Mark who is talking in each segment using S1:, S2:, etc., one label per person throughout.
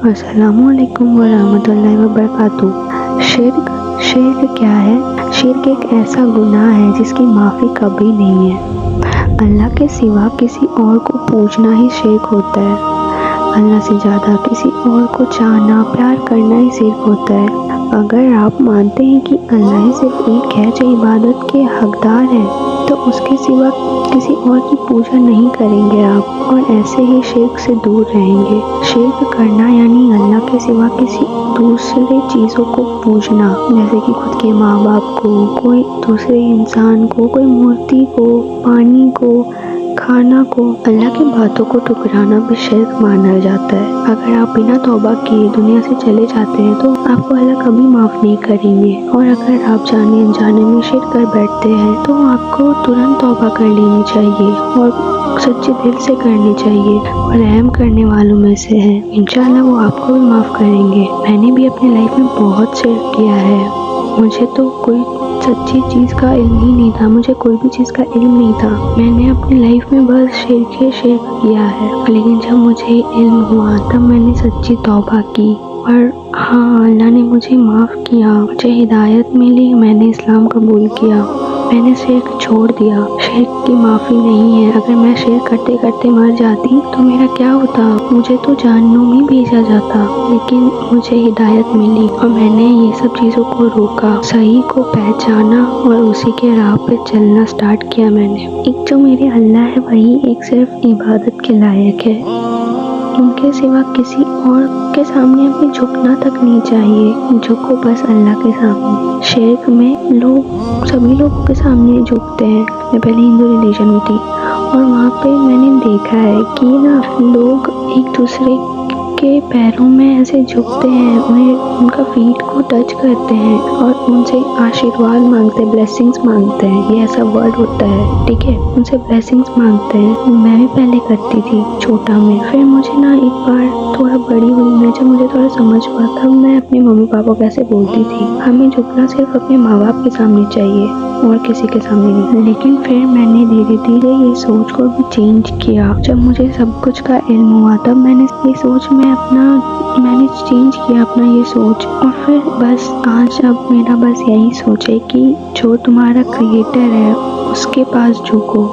S1: अस्सलामुअलैकुम वरहमतुल्लाहि वबरकातुहू। शिर्क क्या है? शिर्क एक ऐसा गुनाह है जिसकी माफ़ी कभी नहीं है। अल्लाह के सिवा किसी और को पूजना ही शिर्क होता है। अल्लाह से ज़्यादा किसी और को चाहना, प्यार करना ही शिर्क होता है। अगर आप मानते हैं कि अल्लाह ही सिर्फ एक है जो इबादत के हकदार है, तो उसके सिवा किसी और की पूजा नहीं करेंगे आप, और ऐसे ही शिर्क से दूर रहेंगे। शिर्क करना यानी अल्लाह के सिवा किसी दूसरे चीज़ों को पूजना, जैसे कि खुद के माँ बाप को, कोई दूसरे इंसान को, कोई मूर्ति को, पानी को, खाना को, अल्लाह की बातों को ठुकराना भी शिर्क माना जाता है। अगर आप बिना तौबा किए दुनिया से चले जाते हैं तो आपको अल्लाह कभी माफ़ नहीं करेंगे, और अगर आप जाने अनजाने में शिर्क कर बैठते हैं तो आपको तुरंत तौबा कर लेनी चाहिए और सच्चे दिल से करनी चाहिए, और रहम करने वालों में से है। इंशाअल्लाह वो आपको भी माफ़ करेंगे। मैंने भी अपनी लाइफ में बहुत शिर्क किया है। मुझे तो कोई सच्ची चीज़ का इल्म ही नहीं था, मुझे कोई भी चीज़ का इल्म नहीं था। मैंने अपनी लाइफ में बस शिर्क किया है, लेकिन जब मुझे इल्म हुआ तब मैंने सच्ची तौबा की, और हाँ, अल्लाह ने मुझे माफ़ किया, मुझे हिदायत मिली, मैंने इस्लाम कबूल किया, मैंने शिर्क छोड़ दिया। शिर्क की माफ़ी नहीं है। अगर मैं शिर्क करते करते मर जाती तो मेरा क्या होता? मुझे तो जहन्नुम ही भेजा जाता। लेकिन मुझे हिदायत मिली और मैंने ये सब चीज़ों को रोका, सही को पहचाना और उसी के राह पे चलना स्टार्ट किया मैंने। एक जो मेरे अल्लाह है वही एक सिर्फ इबादत के लायक है। उनके सिवा किसी और के सामने हमें झुकना तक नहीं चाहिए। झुको बस अल्लाह के सामने। शिर्क में लोग सभी लोगों के सामने झुकते हैं। मैं पहले हिंदू रिलीजन में थी और वहाँ पे मैंने देखा है कि ना लोग एक दूसरे के पैरों में ऐसे झुकते हैं, उन्हें उनका फीट को टच करते हैं और उनसे आशीर्वाद मांगते हैं, ब्लेसिंग्स मांगते हैं। ये ऐसा वर्ड होता है, ठीक है? उनसे ब्लेसिंग्स मांगते हैं। मैं भी पहले करती थी छोटा में, फिर मुझे ना एक बार थोड़ा बड़ी हुई मैं, जब मुझे थोड़ा समझ हुआ तब मैं अपने मम्मी पापा को ऐसे बोलती थी। हमें झुकना सिर्फ अपने माँ बाप के सामने चाहिए और किसी के सामने नहीं। लेकिन फिर मैंने धीरे धीरे ये सोच को भी चेंज किया। जब मुझे सब कुछ का इल्म हुआ तब मैंने ये सोच मैंने चेंज किया अपना ये सोच, और फिर बस आज अब मेरा बस यही सोच है कि जो तुम्हारा क्रिएटर है उसके पास झुको।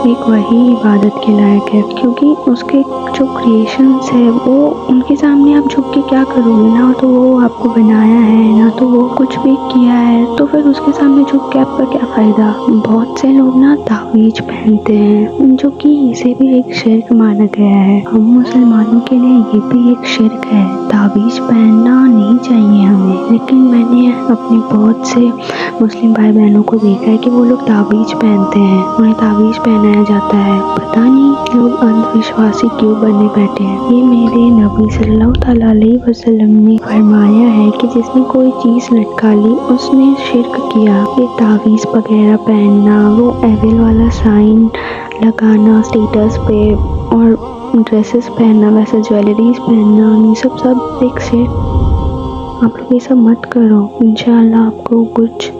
S1: एक वही इबादत के लायक है, क्योंकि उसके जो क्रिएशंस है वो उनके सामने आप झुक के क्या करोगे? ना तो वो आपको बनाया है, ना तो वो कुछ भी किया है, तो फिर उसके सामने झुक के आपका क्या फ़ायदा? बहुत से लोग ना तावीज़ पहनते हैं, जो कि इसे भी एक शिर्क माना गया है। हम मुसलमानों के लिए ये भी एक शिर्क है। तावीज़ पहनना नहीं चाहिए हमें, लेकिन मैंने अपने बहुत से मुस्लिम भाई बहनों को देखा है कि वो लोग तावीज़ पहनते हैं, उन्हें तावीज़ पहनाया जाता है। पता नहीं लोग अंधविश्वासी क्यों बने बैठे हैं। ये मेरे नबी सल्लल्लाहु अलैहि वसल्लम ने फरमाया है कि जिसने कोई चीज़ लटका ली उसने शिर्क किया। ये तावीज़ वगैरह पहनना, वो एविल वाला साइन लगाना स्टेटस पे, और ड्रेसेस पहनना, वैसे ज्वेलरीज पहनना, ये सब एक शिर्क। आप लोग ये सब मत करो। इंशाअल्लाह आपको कुछ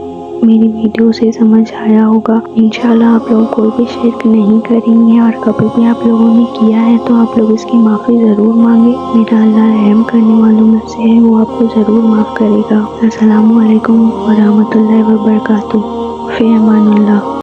S1: मेरी वीडियो से समझ आया होगा। इंशाअल्लाह आप लोग कोई भी शिर्क नहीं करेंगे, और कभी भी आप लोगों ने किया है तो आप लोग इसकी माफ़ी ज़रूर मांगे। मेरा अल्लाह रहम करने वालों में से है, वो आपको ज़रूर माफ़ करेगा। अस्सलामु अलैकुम वरहमतुल्लाहि वबरकातुहू। फ़ी अमानिल्लाह।